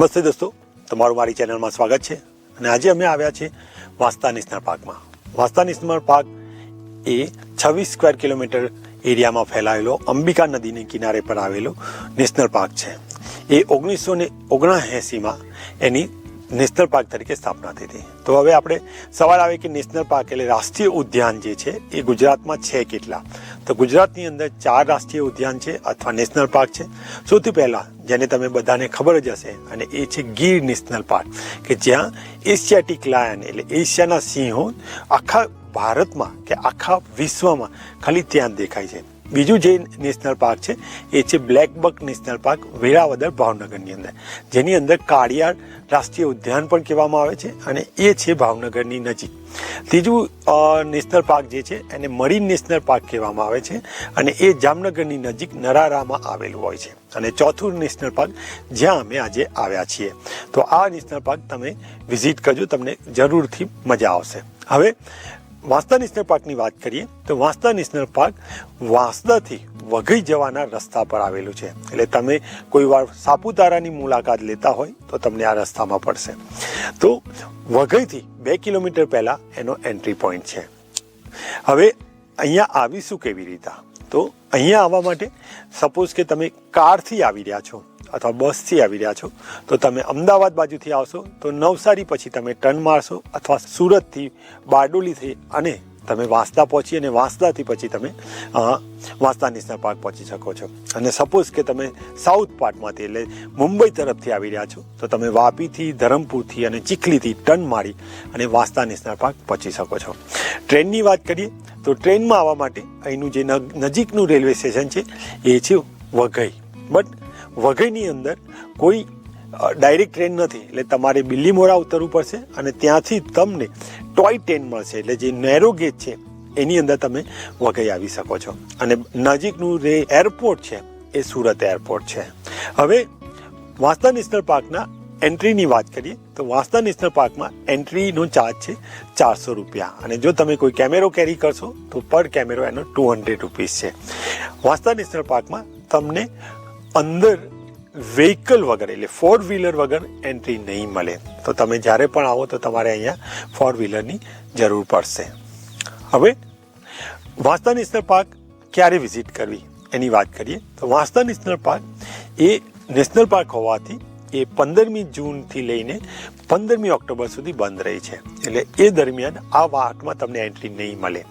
નમસ્તે દોસ્તો, તમારું મારી ચેનલમાં સ્વાગત છે. અને આજે અમે આવ્યા છીએ વાંસદા નેશનલ પાર્કમાં. વાંસદા નેશનલ પાર્ક એ 26 સ્ક્વેર કિલોમીટર એરિયામાં ફેલાયેલો અંબિકા નદીને કિનારે પર આવેલો નેશનલ પાર્ક છે. એ 1979માં એની નેશનલ પાર્ક તરીકે સ્થાપના થઈ હતી. તો હવે આપણે સવાલ આવે કે નેશનલ પાર્ક એટલે રાષ્ટ્રીય ઉદ્યાન જે છે એ ગુજરાતમાં છે કેટલા? તો ગુજરાતની અંદર 4 રાષ્ટ્રીય ઉદ્યાન છે અથવા નેશનલ પાર્ક છે. સૌથી પહેલા જેને તમે બધાને ખબર જ હશે અને એ છે ગીર નેશનલ પાર્ક, કે જ્યાં એશિયાટિક લાયન એટલે એશિયાના સિંહો આખા ભારતમાં કે આખા વિશ્વમાં ખાલી ત્યાં જ દેખાય છે. બીજું જે નેશનલ પાર્ક છે એ છે બ્લેકબક નેશનલ પાર્ક, વેરાવદર ભાવનગરની અંદર, જેની અંદર કાળિયાર રાષ્ટ્રીય ઉદ્યાન પણ કહેવામાં આવે છે અને એ છે ભાવનગરની નજીક. ત્રીજું નેશનલ પાર્ક જે છે એને મરીન નેશનલ પાર્ક કહેવામાં આવે છે અને એ જામનગરની નજીક નરારામાં આવેલું હોય છે. અને ચોથું નેશનલ પાર્ક જ્યાં અમે આજે આવ્યા છીએ. તો આ નેશનલ પાર્ક તમે વિઝિટ કરજો, તમને જરૂરથી મજા આવશે. હવે વાંસદા નેશનલ પાર્કની વાત કરીએ તો વાંસદા નેશનલ પાર્ક વાંસદાથી વઘઈ જવાના રસ્તા પર આવેલું છે. એટલે તમે કોઈ વાર સાપુતારાની મુલાકાત લેતા હોય તો તમને આ રસ્તામાં પડશે. તો વઘઈથી 2 કિલોમીટર પહેલા એનો એન્ટ્રી પોઈન્ટ છે. હવે અહીંયા આવીશું કેવી રીતે? તો અહીંયા આવવા માટે સપોઝ કે તમે કારથી આવી રહ્યા છો અથવા બસથી આવી રહ્યા છો તો તમે અમદાવાદ બાજુથી આવશો તો નવસારી પછી તમે ટર્ન મારશો, અથવા સુરતથી બારડોલીથી અને તમે વાંસદા પહોંચી અને વાંસદાથી પછી તમે વાંસદા નેશનલ પાર્ક પહોંચી શકો છો. અને સપોઝ કે તમે સાઉથ પાર્ટમાંથી એટલે મુંબઈ તરફથી આવી રહ્યા છો તો તમે વાપીથી, ધરમપુરથી અને ચીખલીથી ટર્ન મારી અને વાંસદા નેશનલ પાર્ક પહોંચી શકો છો. ટ્રેનની વાત કરીએ તો ટ્રેનમાં આવવા માટે અહીંનું જે નજીકનું રેલવે સ્ટેશન છે એ છે વઘઈ. બટ વઘઈની અંદર કોઈ ડાયરેક્ટ ટ્રેન નથી, એટલે તમારે બિલ્લીમોરા ઉતરવું પડશે અને ત્યાંથી તમને ટોય ટ્રેન મળશે, એટલે જે નેરો ગેજ છે એની અંદર તમે વઘઈ આવી શકો છો. અને નજીકનું એરપોર્ટ છે એ સુરત એરપોર્ટ છે. હવે વાંસદા નેશનલ પાર્કના એન્ટ્રીની વાત કરીએ તો વાંસદા નેશનલ પાર્કમાં એન્ટ્રીનો ચાર્જ છે 400 રૂપિયા, અને જો તમે કોઈ કેમેરો કેરી કરશો તો પર કેમેરો એનો 200 રૂપીસ છે. વાંસદા નેશનલ પાર્કમાં તમને અંદર વ્હીકલ વગર એટલે 4 વ્હીલર વગર એન્ટ્રી નહીં મળે. તો તમે જ્યારે પણ આવો તો તમારે અહીંયા 4 વ્હીલરની જરૂર પડશે. હવે વાંસદા નેશનલ પાર્ક ક્યારે વિઝિટ કરવી એની વાત કરીએ તો વાંસદા નેશનલ પાર્ક એ નેશનલ પાર્ક હોવાથી એ 15મી જૂનથી લઈને 15મી ઓક્ટોબર સુધી બંધ રહી છે. એટલે એ દરમિયાન આ પાર્કમાં તમને એન્ટ્રી નહીં મળે.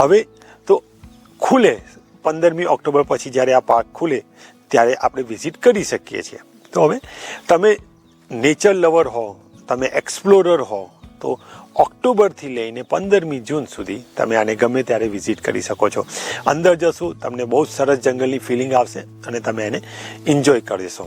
હવે તો ખુલે 15મી ઓક્ટોબર પછી જ્યારે આ પાર્ક ખુલે ત્યારે આપણે વિઝિટ કરી શકીએ છીએ. તો હવે તમે નેચર લવર હો, તમે એક્સપ્લોરર હો તો ઓક્ટોબરથી લઈને 15મી જૂન સુધી તમે આને ગમે ત્યારે વિઝિટ કરી શકો છો. અંદર જશો તમને બહુ સરસ જંગલની ફિલિંગ આવશે અને તમે એને એન્જોય કરશો.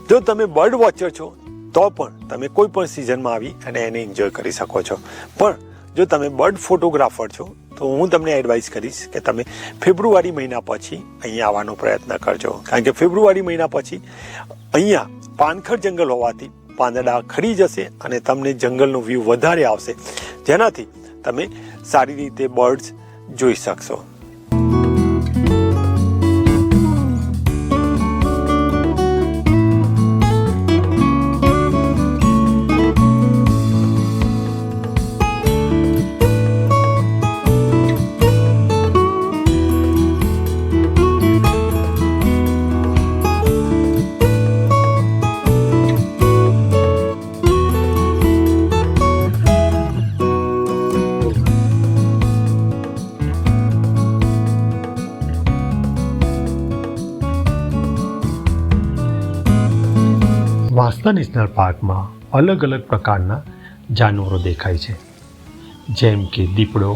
જો તમે બર્ડ વોચર છો તો પણ તમે કોઈ પણ સિઝનમાં આવી અને એને એન્જોય કરી શકો છો. પણ જો તમે બર્ડ ફોટોગ્રાફર છો તો હું તમને એડવાઇસ કરીશ કે તમે ફેબ્રુઆરી મહિના પછી અહીંયા આવવાનો પ્રયત્ન કરજો. કારણ કે ફેબ્રુઆરી મહિના પછી અહીંયા પાનખર જંગલ હોવાથી પાંદડા ખરી જશે અને તમને જંગલનો વ્યૂ વધારે આવશે, જેનાથી તમે સારી રીતે બર્ડ્સ જોઈ શકશો. વાંસદા નેશનલ પાર્કમાં અલગ અલગ પ્રકારના જાનવરો દેખાય છે, જેમ કે દીપડો,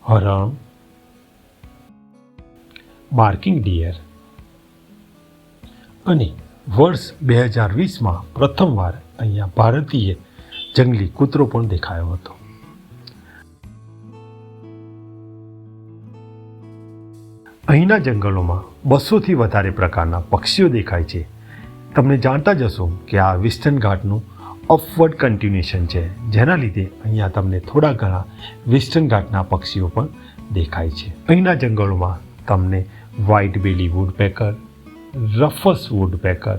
હરણ, બાર્કિંગ ડિયર અને વર્ષ 2020માં પ્રથમવાર અહીંયા ભારતીય જંગલી કૂતરો પણ દેખાયો હતો. અહીંના જંગલોમાં 200થી વધારે પ્રકારના પક્ષીઓ દેખાય છે. તમને જાણતા જ હશો કે આ વેસ્ટર્ન ઘાટનું અપવર્ડ કન્ટિન્યુએશન છે, જેના લીધે અહીંયા તમને થોડા ઘણા વેસ્ટર્ન ઘાટના પક્ષીઓ પણ દેખાય છે. અહીંના જંગલોમાં તમને white belly woodpecker, rufous woodpecker,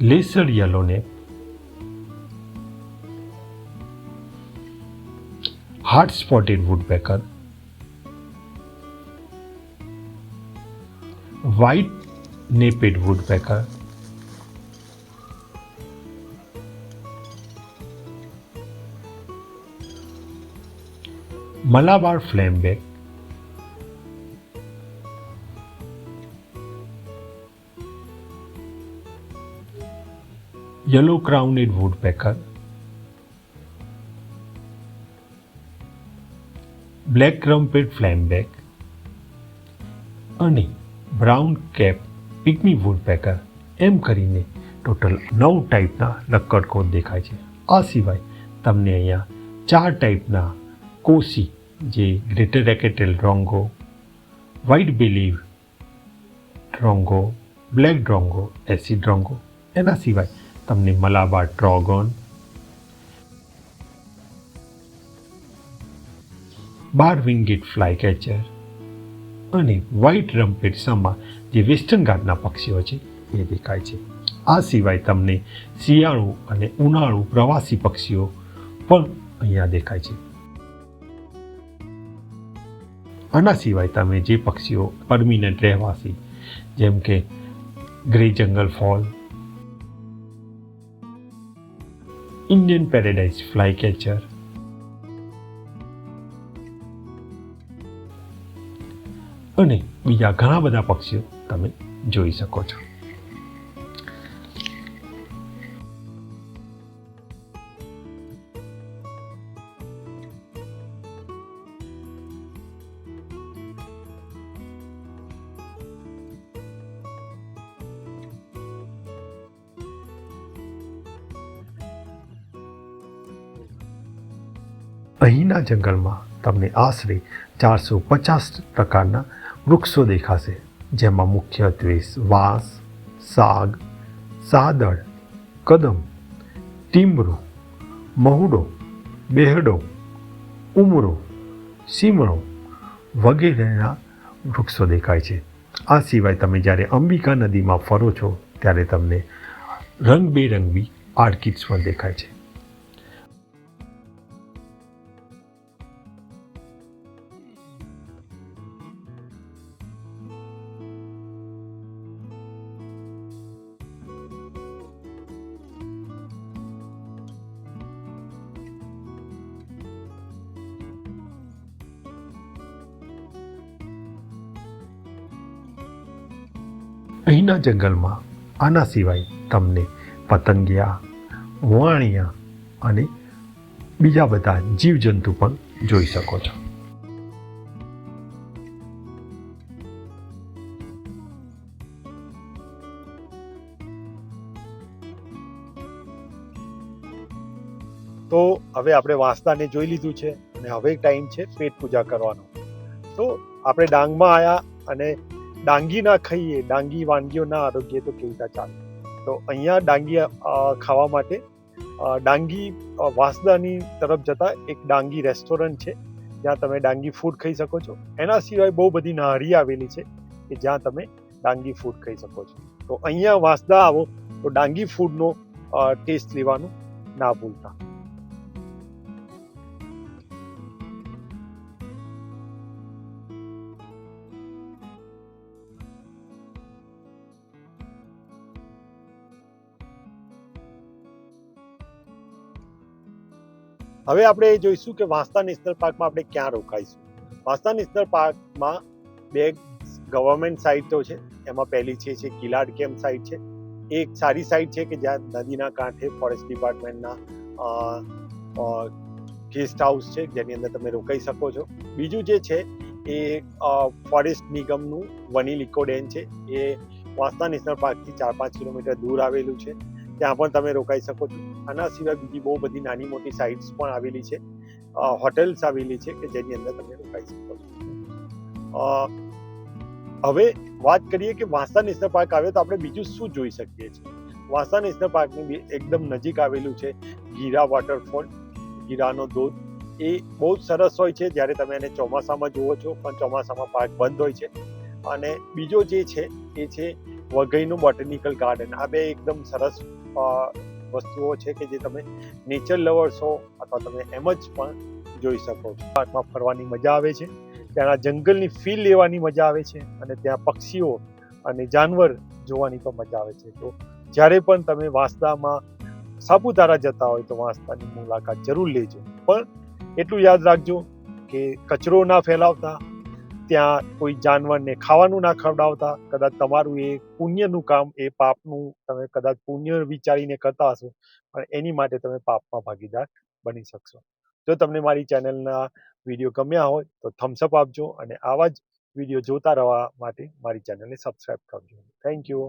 lesser yellownape, heart spotted woodpecker, white naped woodpecker, Malabar flameback, yellow crowned woodpecker, black rumped flameback અને બ્રાઉન કેપ પિગ્મી વુડપેકર, એમ કરીને ટોટલ 9 ટાઈપના લક્કડખોદ દેખાય છે. આ સિવાય તમને અહીંયા 4 ટાઈપના કોસી, જે ગ્રેટર રેકેટેલ ડ્રોંગો, વ્હાઇટ બેલી ડ્રોંગો, બ્લેક ડ્રોંગો, એસિડ ડ્રોંગો, એના સિવાય તમને મલાબાર ટ્રોગોન, બાર વિંગેટ ફ્લાય કેચર અને વ્હાઇટ રમ્પેડ સમા, જે વેસ્ટર્ન ઘાટના પક્ષીઓ છે એ દેખાય છે. આ સિવાય તમને શિયાળુ અને ઉનાળુ પ્રવાસી પક્ષીઓ પણ અહીંયા દેખાય છે. આના સિવાય તમે જે પક્ષીઓ પરમિનન્ટ રહેવાસી, જેમ કે ગ્રે જંગલ fall, Indian paradise fly catcher અને બીજા ઘણા બધા પક્ષીઓ તમે જોઈ શકો છો. અહીંના જંગલમાં તમને આશરે 450 પ્રકારના વૃક્ષો દેખાશે, જેમાં મુખ્યત્વે વાંસ, સાગ, સાદડ, કદમ, ટીમરો, મહુડો, બેહડો, ઉમરો, સીમણો વગેરેના વૃક્ષો દેખાય છે. આ સિવાય તમે જ્યારે અંબિકા નદીમાં ફરો છો ત્યારે તમને રંગબેરંગી ઓર્કિડ્સ પણ દેખાય છે. અહીંના જંગલમાં આના સિવાય તમને પતંગિયા, વાણિયા અને બીજા બધા જીવજંતુ પણ જોઈ શકો છો. તો હવે આપણે વાંસદાને જોઈ લીધું છે અને હવે ટાઈમ છે પેટ પૂજા કરવાનો. તો આપણે ડાંગમાં આવ્યા અને ડાંગી ના ખાઈએ, ડાંગી વાનગીઓ ના આરોગ્ય તો કેવી રીતે ચાલે? તો અહીંયા ડાંગી ખાવા માટે ડાંગી વાંસદાની તરફ જતા એક ડાંગી રેસ્ટોરન્ટ છે, જ્યાં તમે ડાંગી ફૂડ ખાઈ શકો છો. એના સિવાય બહુ બધી નાહરી આવેલી છે કે જ્યાં તમે ડાંગી ફૂડ ખાઈ શકો છો. તો અહીંયા વાંસદા આવો તો ડાંગી ફૂડનો ટેસ્ટ લેવાનું ના ભૂલતા. હવે આપણે જોઈશું કે વાંસદા નેશનલ પાર્કમાં આપણે ક્યાં રોકાઈશું. વાંસદા નેશનલ પાર્કમાં 2 ગવર્મેન્ટ સાઇટો છે. એમાં પહેલી છે કિલાડ કેમ્પ સાઇટ છે. એક સારી સાઇટ છે કે જ્યાં નદીના કાંઠે ફોરેસ્ટ ડિપાર્ટમેન્ટના ગેસ્ટ હાઉસ છે, જેની અંદર તમે રોકાઈ શકો છો. બીજું જે છે એ ફોરેસ્ટ નિગમનું વની ઇકો ડેમ છે. એ વાંસદા નેશનલ પાર્કથી 4-5 કિલોમીટર દૂર આવેલું છે. ત્યાં પણ તમે રોકાઈ શકો છો. આના સિવાય બીજી બહુ બધી નાની મોટી સાઇટ્સ પણ આવેલી છે, હોટેલ્સ આવેલી છે કે જેની અંદર તમે રોકાઈ શકો છો. હવે વાત કરીએ કે વાંસદા નેશનલ પાર્ક આવે તો આપણે બીજું શું જોઈ શકીએ છીએ. વાંસદા નેશનલ પાર્કની એકદમ નજીક આવેલું છે ગીરા વોટરફોલ, ગીરાનો ધોધ. એ બહુ જ સરસ હોય છે જ્યારે તમે એને ચોમાસામાં જુઓ છો, પણ ચોમાસામાં પાર્ક બંધ હોય છે. અને બીજો જે છે એ છે વઘઈનું બોટેનિકલ ગાર્ડન. આ બે એકદમ સરસ વસ્તુઓ છે કે જે તમે નેચર લવર્સ હો અથવા તમે એમ જ પણ જોઈ શકો છો. પાર્કમાં ફરવાની મજા આવે છે, ત્યાંના જંગલની ફીલ લેવાની મજા આવે છે, અને ત્યાં પક્ષીઓ અને જાનવર જોવાની પણ મજા આવે છે. તો જ્યારે પણ તમે વાંસદામાં સાપુતારા જતા હોય તો વાંસદાની મુલાકાત જરૂર લેજો. પણ એટલું યાદ રાખજો કે કચરો ના ફેલાવતા, ત્યાં કોઈ જાનવરને ખાવાનું ના ખવડાવતા. કદાચ તમારું એ પુણ્યનું કામ, એ પાપનું તમે કદાચ પુણ્ય વિચારીને કરતા હશો, પણ એની માટે તમે પાપમાં ભાગીદાર બની શકશો. જો તમને મારી ચેનલના વિડીયો ગમ્યા હોય તો થમ્સઅપ આપજો, અને આવા જ વિડીયો જોતા રહેવા માટે મારી ચેનલને સબસ્ક્રાઇબ કરજો. Thank you.